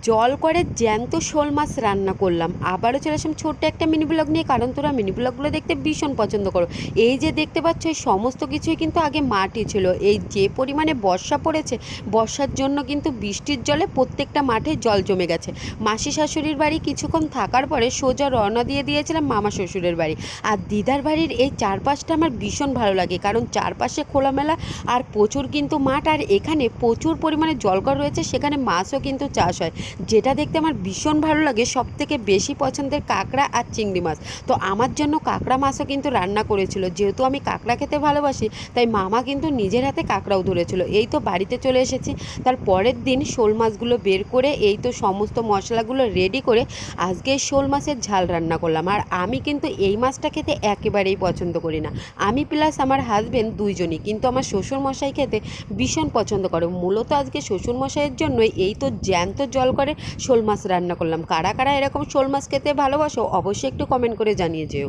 জল করে জ্যান্ত শোল মাছ রান্না করলাম। আবারও চলে আসলাম ছোট্ট একটা মিনি ব্লগ নিয়ে, কারণ তোরা মিনি ব্লগগুলো দেখতে ভীষণ পছন্দ করো। এই যে দেখতে পাচ্ছ এই সমস্ত কিছুই কিন্তু আগে মাটি ছিল। এই যে পরিমাণে বর্ষা পড়েছে, বর্ষার জন্য কিন্তু বৃষ্টির জলে প্রত্যেকটা মাঠে জল জমে গেছে। মাসি শাশুড়ির বাড়ি কিছুক্ষণ থাকার পরে সোজা রওনা দিয়ে দিয়েছিলাম মামা শ্বশুরের বাড়ি। আর দিদার বাড়ির এই চারপাশটা আমার ভীষণ ভালো লাগে, কারণ চারপাশে খোলামেলা আর প্রচুর কিন্তু মাঠ, আর এখানে প্রচুর পরিমাণে জলকর রয়েছে, সেখানে মাছও কিন্তু চাষ হয়, যেটা দেখতে আমার ভীষণ ভালো লাগে। সবথেকে বেশি পছন্দের কাঁকড়া আর চিংড়ি মাছ। তো আমার জন্য কাঁকড়া মাছও কিন্তু রান্না করেছিল, যেহেতু আমি কাঁকড়া খেতে ভালোবাসি তাই মামা কিন্তু নিজের হাতে কাঁকড়াও ধরেছিল। এই তো বাড়িতে চলে এসেছি, তার পরের দিন শোল মাছগুলো বের করে এই তো সমস্ত মশলাগুলো রেডি করে আজকে শোল মাছের ঝাল রান্না করলাম। আর আমি কিন্তু এই মাছটা খেতে একেবারেই পছন্দ করি না, আমি প্লাস আমার হাজবেন্ড দুইজনই, কিন্তু আমার শ্বশুর মশাই খেতে ভীষণ পছন্দ করে। মূলত আজকে শ্বশুর মশাইয়ের জন্যই এই তো জ্যান্ত জল করে শোল মাছ রান্না করলাম। কারা কারা এরকম শোল মাছ খেতে ভালোবাসো অবশ্যই একটু কমেন্ট করে জানিয়ে যেও।